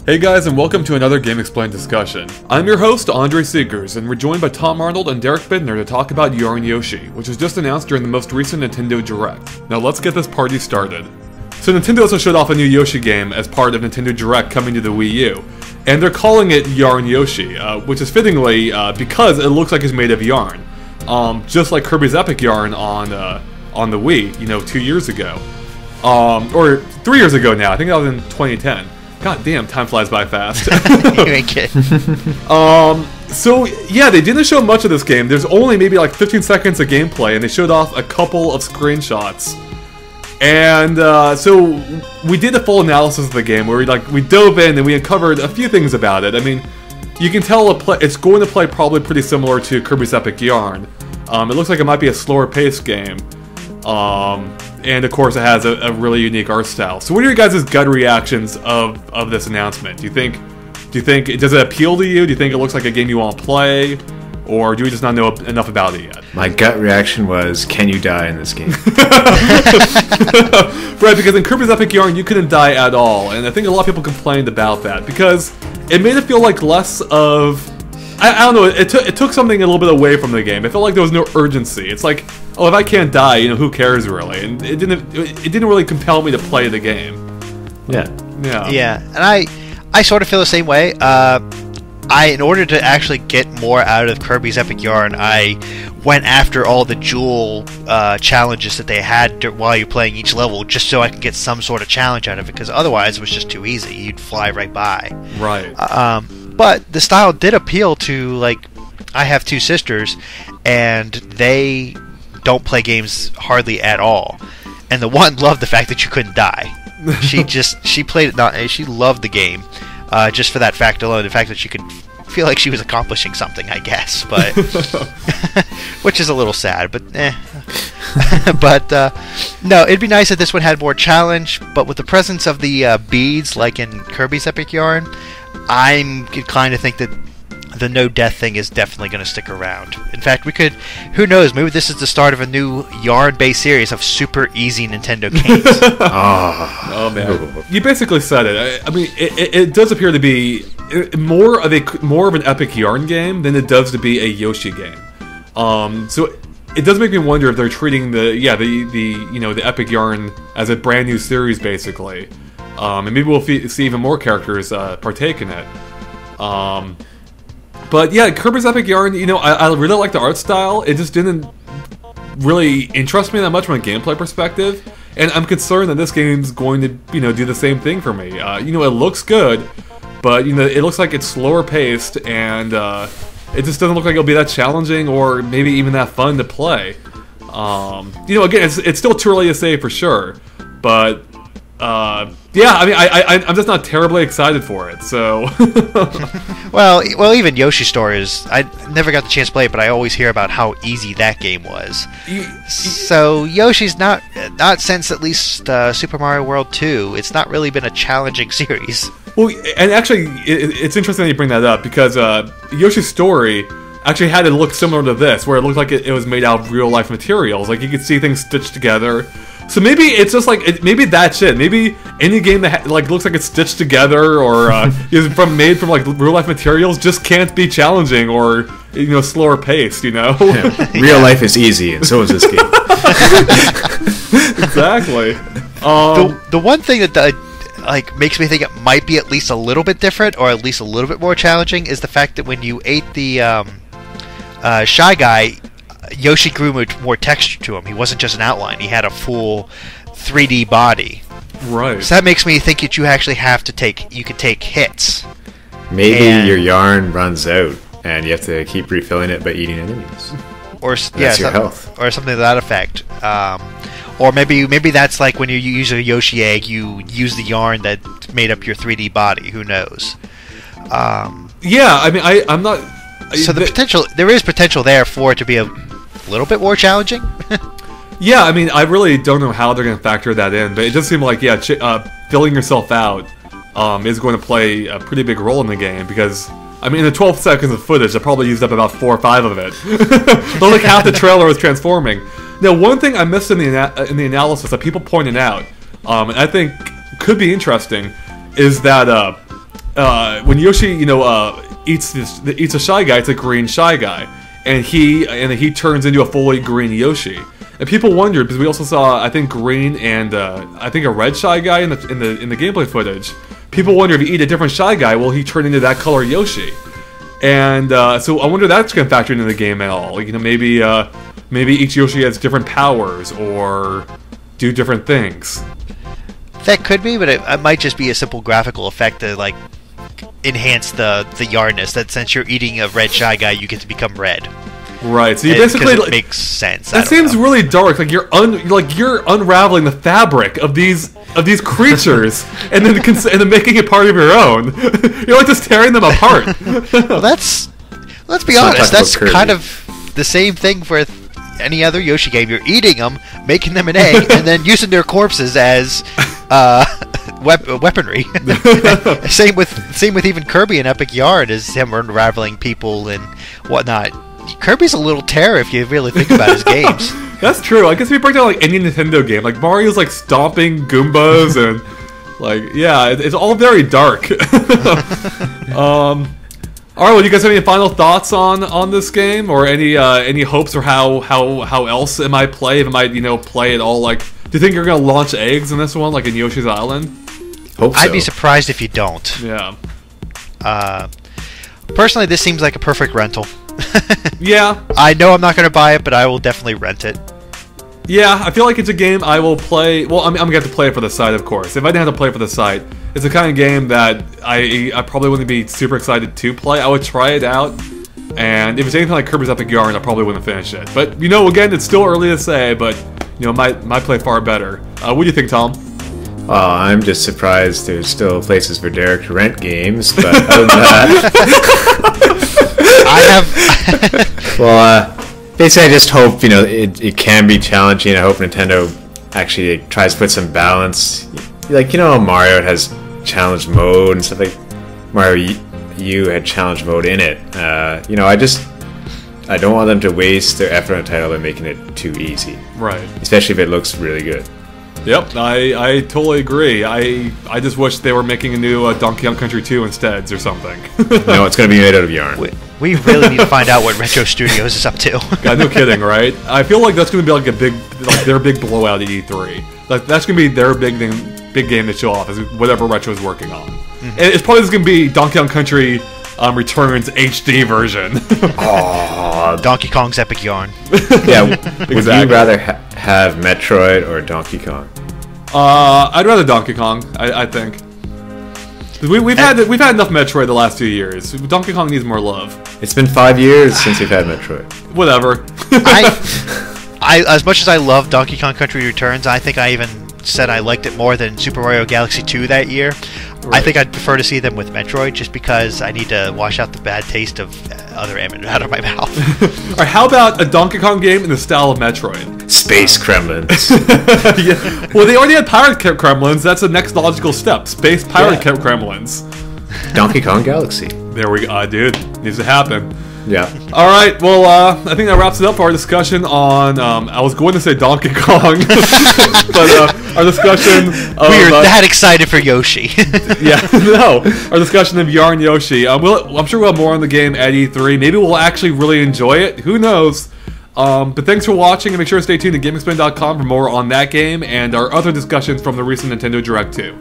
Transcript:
Hey guys, and welcome to another Game Explained discussion. I'm your host, Andre Seegers, and we're joined by Tom Arnold and Derek Bittner to talk about Yarn Yoshi, which was just announced during the most recent Nintendo Direct. Now let's get this party started. So Nintendo also showed off a new Yoshi game as part of Nintendo Direct coming to the Wii U, and they're calling it Yarn Yoshi, which is fittingly because it looks like it's made of yarn, just like Kirby's Epic Yarn on the Wii, 2 years ago, or 3 years ago now. I think that was in 2010. God damn, time flies by fast. You ain't kidding. So yeah, they didn't show much of this game. There's only maybe like 15 seconds of gameplay, and they showed off a couple of screenshots. And so we did a full analysis of the game where we dove in and we uncovered a few things about it. I mean, you can tell it's going to play probably pretty similar to Kirby's Epic Yarn. It looks like it might be a slower paced game. And of course it has a really unique art style. So what are your guys' gut reactions of this announcement? Do you think does it appeal to you? Do you think it looks like a game you want to play? Or do we just not know enough about it yet? My gut reaction was, can you die in this game? Right, because in Kirby's Epic Yarn you couldn't die at all, and I think a lot of people complained about that because it made it feel like less of... I don't know, it took something a little bit away from the game. It felt like there was no urgency. It's like, oh, if I can't die, who cares really? And it didn't really compel me to play the game. Yeah. Yeah, and I sort of feel the same way. In order to actually get more out of Kirby's Epic Yarn, I went after all the jewel challenges that they had while you're playing each level, just so I could get some sort of challenge out of it, because otherwise it was just too easy. You'd fly right by. Right. But the style did appeal to, I have two sisters, and they don't play games hardly at all. And the one loved the fact that you couldn't die. She played it, she loved the game, just for that fact alone, the fact that she could feel like she was accomplishing something, I guess, but which is a little sad, but but no, it'd be nice if this one had more challenge, but with the presence of the beads, like in Kirby's Epic Yarn, I'm inclined to think that the no death thing is definitely going to stick around. In fact, who knows, maybe this is the start of a new yarn-based series of super easy Nintendo games. Oh man, you basically said it. I mean, it does appear to be more of an Epic Yarn game than it does to be a Yoshi game. So it does make me wonder if they're treating the Epic Yarn as a brand new series, basically. And maybe we'll see even more characters partake in it. But yeah, Kirby's Epic Yarn, I really like the art style. It just didn't really interest me that much from a gameplay perspective. And I'm concerned that this game's going to, do the same thing for me. It looks good, but, it looks like it's slower paced, and it just doesn't look like it'll be that challenging or maybe even that fun to play. Again, it's still too early to say for sure, but... yeah, I mean, I'm just not terribly excited for it, so... well, even Yoshi's Story I never got the chance to play it, but I always hear about how easy that game was. So Yoshi's not since at least Super Mario World 2, it's not really been a challenging series. Well, and actually, it's interesting that you bring that up, because Yoshi's Story actually had it look similar to this, where it looked like it was made out of real-life materials. Like, you could see things stitched together. So maybe it's just maybe that's it. Maybe any game that looks like it's stitched together or is made from real life materials just can't be challenging or slower paced. Yeah. Real life is easy, and so is this game. Exactly. The one thing that makes me think it might be at least a little bit different or at least a little bit more challenging is the fact that when you ate the Shy Guy, Yoshi grew more texture to him. He wasn't just an outline. He had a full 3D body. Right. So that makes me think that you actually have to you could take hits. Maybe your yarn runs out, and you have to keep refilling it by eating enemies. Or that's your health. Or something to that effect. Or maybe that's like when you use a Yoshi egg, you use the yarn that made up your 3D body. Who knows? Yeah, I mean, I'm not So there is potential there for it to be a little bit more challenging. Yeah, I mean, I really don't know how they're going to factor that in, but it does seem like, yeah, filling yourself out is going to play a pretty big role in the game, because, I mean, in the 12 seconds of footage, I probably used up about 4 or 5 of it. But like half the trailer was transforming. Now, one thing I missed in the analysis that people pointed out, and I think could be interesting, is that when Yoshi, eats a Shy Guy, it's a green Shy Guy, and he turns into a fully green Yoshi. And people wondered, because we also saw, I think, green and I think a red Shy Guy in the gameplay footage. People wonder if you eat a different Shy Guy, will he turn into that color Yoshi? And so I wonder if that's going to factor into the game at all. Like, maybe each Yoshi has different powers or do different things. That could be, but it might just be a simple graphical effect to like enhance the yarnness. That since you're eating a red Shy Guy, you get to become red. Right, so you basically it makes sense. That seems really dark. Like you're unraveling the fabric of these creatures, and then making it part of your own. You're like just tearing them apart. Well, let's be honest. That's kind of the same thing for any other Yoshi game. You're eating them, making them an egg, and then using their corpses as weaponry. Same with even Kirby and Epic Yarn, is him unraveling people and whatnot. Kirby's a little terror if you really think about his games. That's true. I guess if you break down like any Nintendo game, like Mario's like stomping Goombas and like it's all very dark. All right, well, do you guys have any final thoughts on this game, or any hopes, or how else it might play? If it might play it all like? Do you think you're gonna launch eggs in this one, like in Yoshi's Island? Hope so. I'd be surprised if you don't. Yeah. Personally, this seems like a perfect rental. Yeah. I know I'm not going to buy it, but I will definitely rent it. Yeah, I feel like it's a game I will play. Well, I'm going to have to play it for the site, of course. If I didn't have to play it for the site, it's the kind of game that I probably wouldn't be super excited to play. I would try it out, and if it's anything like Kirby's Epic Yarn, I probably wouldn't finish it. But, again, it's still early to say, but, might play far better. What do you think, Tom? Well, I'm just surprised there's still places for Derek to rent games, but other than that... I have... Well, basically I just hope, it can be challenging. I hope Nintendo actually tries to put some balance. Like, Mario has challenge mode and stuff like Mario U had challenge mode in it. I don't want them to waste their effort on a title by making it too easy. Right. Especially if it looks really good. Yep, I totally agree. I just wish they were making a new Donkey Kong Country 2 instead, or something. No, it's going to be made out of yarn. We really need to find out what Retro Studios is up to. God, no kidding, right? I feel like that's going to be like their big blowout at E3. Like that's going to be their big game to show off, is whatever Retro is working on. Mm-hmm. And it's probably just going to be Donkey Kong Country Returns HD version. Oh, Donkey Kong's Epic Yarn. Yeah, would you rather have Metroid or Donkey Kong? I'd rather Donkey Kong. I think we've had enough Metroid the last 2 years. Donkey Kong needs more love. It's been 5 years since we've had Metroid. Whatever. I as much as I love Donkey Kong Country Returns, I think I even said I liked it more than Super Mario Galaxy 2 that year. Right. I think I'd prefer to see them with Metroid, just because I need to wash out the bad taste of other Emin out of my mouth. Alright, how about a Donkey Kong game in the style of Metroid? Space Kremlins. Yeah. Well, they already had Pirate Kremlins. That's the next logical step. Space Pirate Kremlins. Donkey Kong Galaxy. There we go. Dude, needs to happen. Yeah. All right. Well, I think that wraps it up for our discussion on. I was going to say Donkey Kong, but our discussion. We are that excited for Yoshi. Yeah. No. Our discussion of Yarn Yoshi. I'm sure we'll have more on the game at E3. Maybe we'll actually really enjoy it. Who knows? But thanks for watching, and make sure to stay tuned to GameXplain.com for more on that game and our other discussions from the recent Nintendo Direct too.